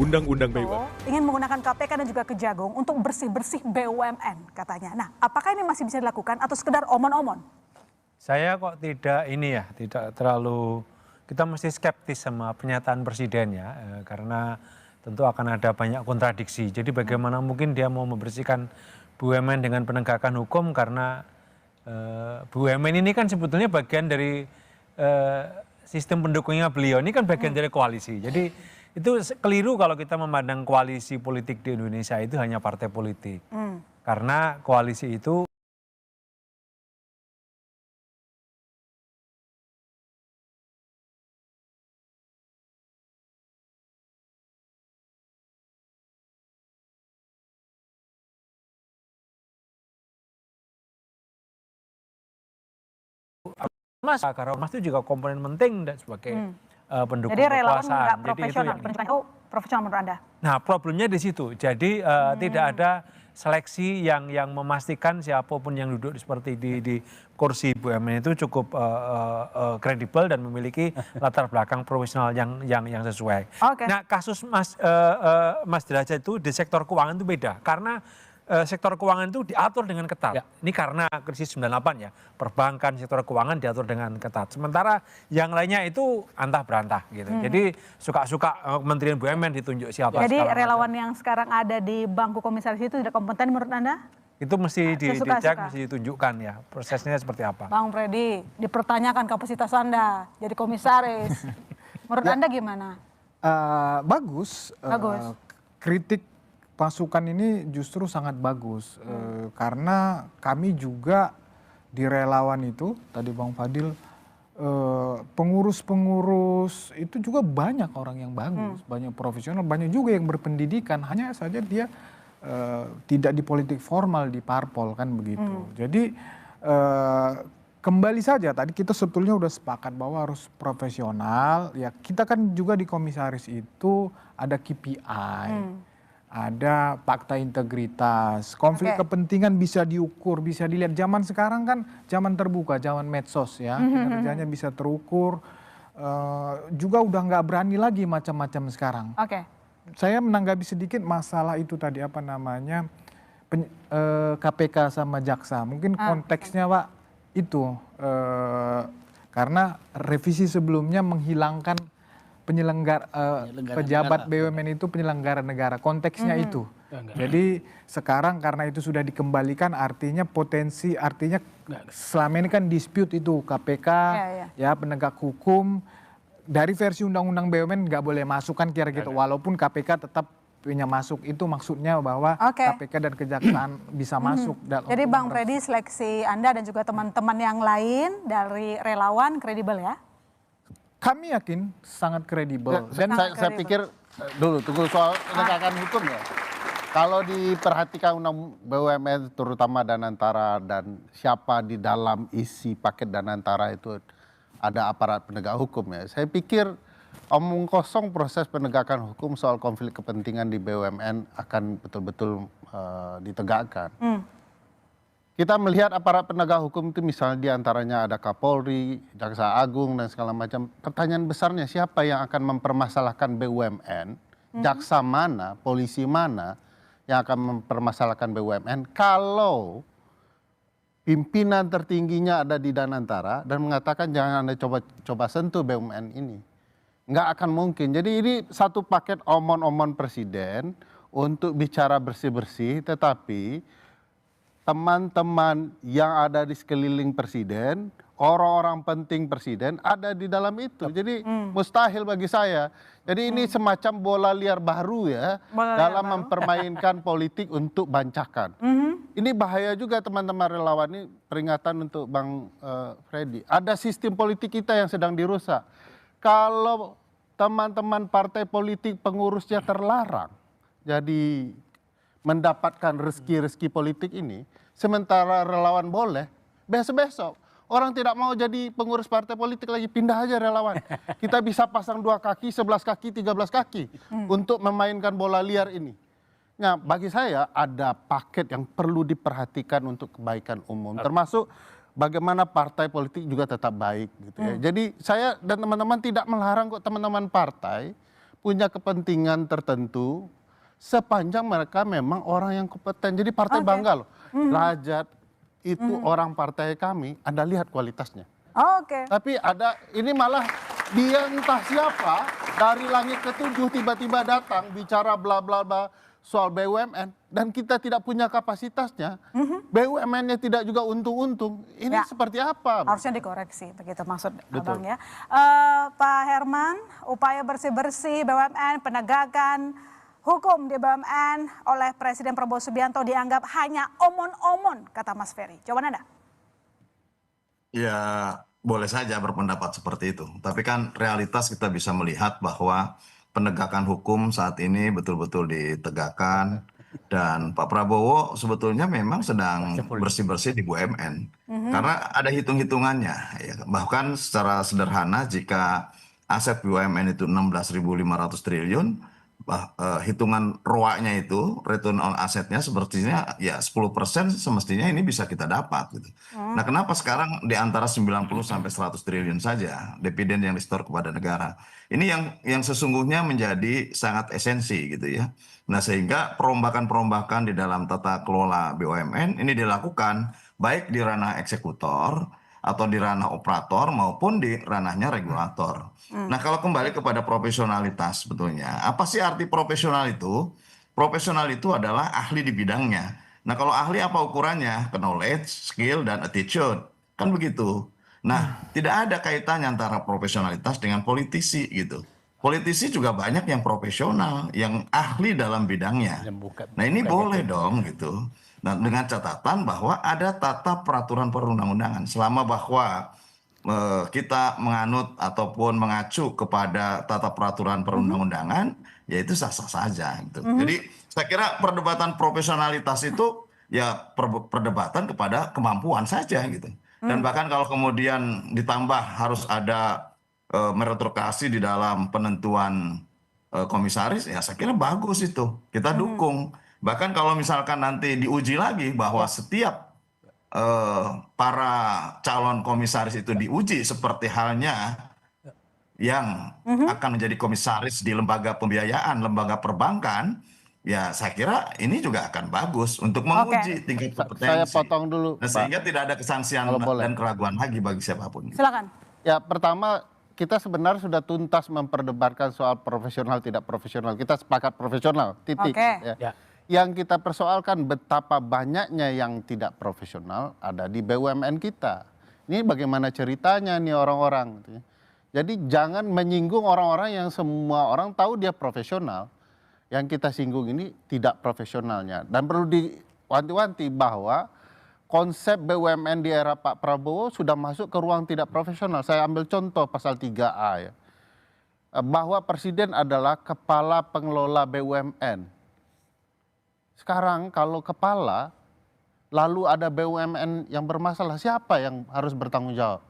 Undang-Undang itu BUMN. ingin menggunakan KPK dan juga Kejagung untuk bersih-bersih BUMN katanya. Nah, apakah ini masih bisa dilakukan atau sekedar omon-omon? Saya kok tidak tidak terlalu, kita mesti skeptis sama pernyataan presiden ya, karena tentu akan ada banyak kontradiksi. Jadi bagaimana mungkin dia mau membersihkan BUMN dengan penegakan hukum, karena BUMN ini kan sebetulnya bagian dari sistem pendukungnya beliau, ini kan bagian dari koalisi. Jadi itu keliru kalau kita memandang koalisi politik di Indonesia itu hanya partai politik. Karena koalisi itu karena ormas itu juga komponen penting dan sebagai pendukung Jadi relawan kekuasaan. nggak profesional, profesional menurut Anda? Nah, problemnya di situ. Jadi tidak ada seleksi yang memastikan siapapun yang duduk seperti di kursi BUMN itu cukup kredibel dan memiliki latar belakang profesional yang sesuai. Oke. Nah, kasus Mas Derajat itu di sektor keuangan itu beda, karena sektor keuangan itu diatur dengan ketat. Ya. Ini karena krisis 98 ya, perbankan, sektor keuangan diatur dengan ketat. Sementara yang lainnya itu antah berantah gitu. Jadi suka-suka Kementerian BUMN ditunjuk siapa. Jadi relawan yang sekarang ada di bangku komisaris itu tidak kompeten menurut Anda? Itu mesti dicek, mesti ditunjukkan ya prosesnya seperti apa. Bang Freddy, dipertanyakan kapasitas Anda jadi komisaris. Menurut Anda gimana? Bagus. Kritik masukan ini justru sangat bagus karena kami juga di relawan itu tadi Bang Fadil pengurus-pengurus itu juga banyak orang yang bagus, banyak profesional, banyak juga yang berpendidikan, hanya saja dia tidak di politik formal, di parpol kan begitu. Jadi kembali saja tadi kita sebetulnya udah sepakat bahwa harus profesional ya, kita kan juga di komisaris itu ada KPI. Ada fakta integritas, konflik kepentingan bisa diukur, bisa dilihat. Zaman sekarang kan zaman terbuka, zaman medsos ya, kinerjanya bisa terukur. Juga udah nggak berani lagi macam-macam sekarang. Saya menanggapi sedikit masalah itu tadi apa namanya KPK sama jaksa. Mungkin konteksnya Pak itu karena revisi sebelumnya menghilangkan pejabat BUMN itu penyelenggara negara, konteksnya itu. Jadi sekarang karena itu sudah dikembalikan, artinya selama ini kan dispute itu KPK ya penegak hukum dari versi undang-undang BUMN nggak boleh masuk kan kira-kira gitu, walaupun KPK tetap punya masuk, itu maksudnya bahwa KPK dan kejaksaan bisa masuk. Jadi Bang Freddy, seleksi Anda dan juga teman-teman yang lain dari relawan kredibel ya? Kami yakin sangat kredibel. Dan saya pikir dulu tunggu soal penegakan hukum ya. Kalau diperhatikan undang BUMN terutama Danantara dan siapa di dalam isi paket Danantara itu ada aparat penegak hukum ya. Saya pikir omong kosong proses penegakan hukum soal konflik kepentingan di BUMN akan betul-betul ditegakkan. Kita melihat aparat penegak hukum itu misalnya diantaranya ada Kapolri, Jaksa Agung dan segala macam. Pertanyaan besarnya siapa yang akan mempermasalahkan BUMN, jaksa mana, polisi mana yang akan mempermasalahkan BUMN kalau pimpinan tertingginya ada di Danantara dan mengatakan jangan Anda coba sentuh BUMN ini. Nggak akan mungkin. Jadi ini satu paket omon-omon presiden untuk bicara bersih-bersih, tetapi teman-teman yang ada di sekeliling presiden, orang-orang penting presiden ada di dalam itu. Jadi mustahil bagi saya. Jadi ini semacam bola liar baru ya dalam mempermainkan politik untuk bancakan. Ini bahaya juga teman-teman relawan, ini peringatan untuk Bang Freddy. Ada sistem politik kita yang sedang dirusak. Kalau teman-teman partai politik pengurusnya terlarang jadi mendapatkan rezeki-rezeki politik ini, sementara relawan boleh, besok-besok orang tidak mau jadi pengurus partai politik lagi, pindah aja relawan. Kita bisa pasang 2 kaki, 11 kaki, 13 kaki untuk memainkan bola liar ini. Nah, bagi saya ada paket yang perlu diperhatikan untuk kebaikan umum, termasuk bagaimana partai politik juga tetap baik gitu ya. Jadi saya dan teman-teman tidak melarang kok teman-teman partai punya kepentingan tertentu sepanjang mereka memang orang yang kompeten. Jadi partai bangga loh. Derajat itu orang partai kami, Anda lihat kualitasnya. Oke. Tapi ada, ini malah dia entah siapa dari langit ketujuh tiba-tiba datang bicara bla bla bla soal BUMN dan kita tidak punya kapasitasnya. BUMN-nya tidak juga untung-untung. Ini Ya. seperti apa? Harusnya dikoreksi, begitu maksud Betul. Abang ya. Pak Herman, upaya bersih-bersih BUMN, penegakan hukum di BUMN oleh Presiden Prabowo Subianto dianggap hanya omon-omon, kata Mas Ferry. Jawaban Anda? Ya, boleh saja berpendapat seperti itu. Tapi kan realitas kita bisa melihat bahwa penegakan hukum saat ini betul-betul ditegakkan. Dan Pak Prabowo sebetulnya memang sedang bersih-bersih di BUMN. Karena ada hitung-hitungannya. Ya. Bahkan secara sederhana jika aset BUMN itu 16.500 triliun, hitungan ROA-nya itu, return on assetnya sepertinya ya 10% semestinya ini bisa kita dapat gitu. Nah, kenapa sekarang di antara 90 sampai 100 triliun saja dividen yang disetor kepada negara? Ini yang sesungguhnya menjadi sangat esensi gitu ya. Nah, sehingga perombakan-perombakan di dalam tata kelola BUMN ini dilakukan baik di ranah eksekutor atau di ranah operator maupun di ranahnya regulator. Nah, kalau kembali kepada profesionalitas sebetulnya, apa sih arti profesional itu? Profesional itu adalah ahli di bidangnya. Nah, kalau ahli apa ukurannya? Knowledge, skill, dan attitude. Kan begitu. Nah, tidak ada kaitannya antara profesionalitas dengan politisi gitu. Politisi juga banyak yang profesional, yang ahli dalam bidangnya. Nah, ini boleh dong gitu. Nah, dengan catatan bahwa ada tata peraturan perundang-undangan. Selama bahwa kita menganut ataupun mengacu kepada tata peraturan perundang-undangan, ya itu sah-sah saja. Gitu. Jadi saya kira perdebatan profesionalitas itu ya perdebatan kepada kemampuan saja gitu. Dan bahkan kalau kemudian ditambah harus ada meritokrasi di dalam penentuan komisaris, ya saya kira bagus itu. Kita dukung. Bahkan kalau misalkan nanti diuji lagi bahwa setiap para calon komisaris itu diuji seperti halnya yang akan menjadi komisaris di lembaga pembiayaan, lembaga perbankan, ya saya kira ini juga akan bagus untuk menguji tingkat kompetensi. Saya potong dulu, Nah, Pak. sehingga tidak ada kesangsian Kalau boleh. dan keraguan lagi bagi siapapun. Silakan. Ya, pertama kita sebenarnya sudah tuntas memperdebatkan soal profesional tidak profesional. Kita sepakat profesional, titik. Oke. Ya. Yang kita persoalkan betapa banyaknya yang tidak profesional ada di BUMN kita. Ini bagaimana ceritanya nih orang-orang. Gitu ya. Jadi jangan menyinggung orang-orang yang semua orang tahu dia profesional. Yang kita singgung ini tidak profesionalnya. Dan perlu diwanti-wanti bahwa konsep BUMN di era Pak Prabowo sudah masuk ke ruang tidak profesional. Saya ambil contoh pasal 3A ya. Bahwa presiden adalah kepala pengelola BUMN. Sekarang kalau kepala lalu ada BUMN yang bermasalah, siapa yang harus bertanggung jawab?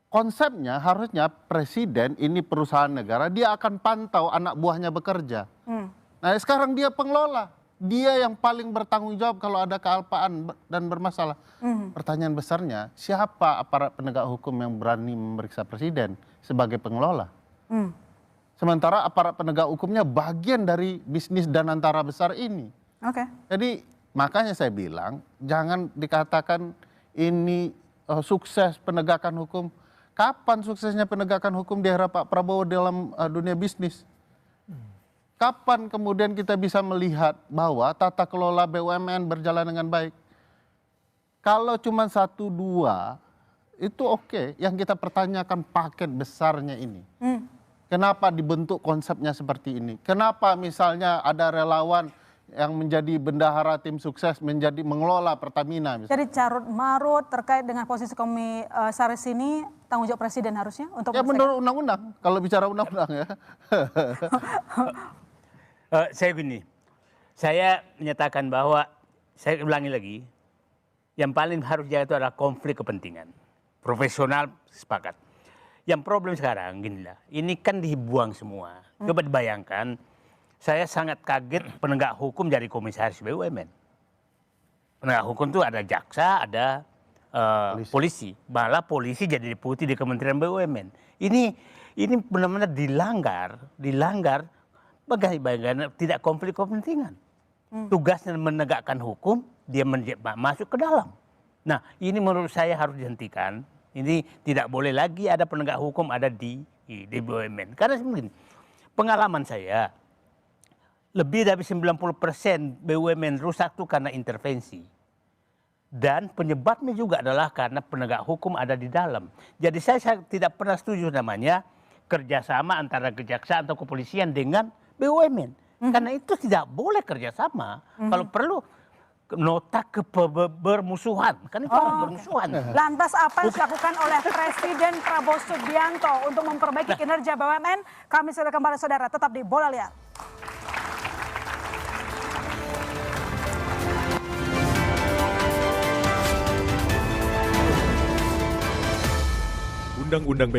Konsepnya harusnya presiden ini perusahaan negara, dia akan pantau anak buahnya bekerja. Nah, sekarang dia pengelola. Dia yang paling bertanggung jawab kalau ada kealpaan dan bermasalah. Pertanyaan besarnya, siapa aparat penegak hukum yang berani memeriksa presiden sebagai pengelola? Sementara aparat penegak hukumnya bagian dari bisnis dan antara besar ini. Oke. Jadi makanya saya bilang, jangan dikatakan ini sukses penegakan hukum. Kapan suksesnya penegakan hukum di era Pak Prabowo dalam dunia bisnis? Kapan kemudian kita bisa melihat bahwa tata kelola BUMN berjalan dengan baik? Kalau cuma 1-2, itu oke. Yang kita pertanyakan paket besarnya ini. Kenapa dibentuk konsepnya seperti ini? Kenapa misalnya ada relawan yang menjadi bendahara tim sukses mengelola Pertamina misalnya? Jadi carut marut terkait dengan posisi komisaris ini tanggung jawab presiden harusnya untuk Ya menurut undang-undang, kalau bicara undang-undang ya. Saya gini, saya menyatakan bahwa, saya ulangi lagi, yang paling harus jaga itu adalah konflik kepentingan. Profesional sepakat. Yang problem sekarang, ginilah, ini kan dibuang semua. Coba dibayangkan, saya sangat kaget penegak hukum jadi komisaris BUMN. Penegak hukum itu ada jaksa, ada polisi. Malah polisi jadi deputi di Kementerian BUMN. Ini Ini benar-benar dilanggar bagaimana tidak konflik kepentingan. Tugasnya menegakkan hukum, dia masuk ke dalam. Nah, ini menurut saya harus dihentikan. Ini tidak boleh lagi ada penegak hukum ada di BUMN. Karena begini, pengalaman saya, lebih dari 90% BUMN rusak itu karena intervensi. Dan penyebabnya juga adalah karena penegak hukum ada di dalam. Jadi saya tidak pernah setuju namanya kerjasama antara kejaksaan atau kepolisian dengan BUMN. Karena itu tidak boleh kerjasama. Kalau perlu nota bermusuhan. Kan itu bermusuhan. Lantas apa yang dilakukan oleh Presiden Prabowo Subianto untuk memperbaiki kinerja BUMN? Kami sudah kembali saudara, tetap di Bola Liar. Undang-Undang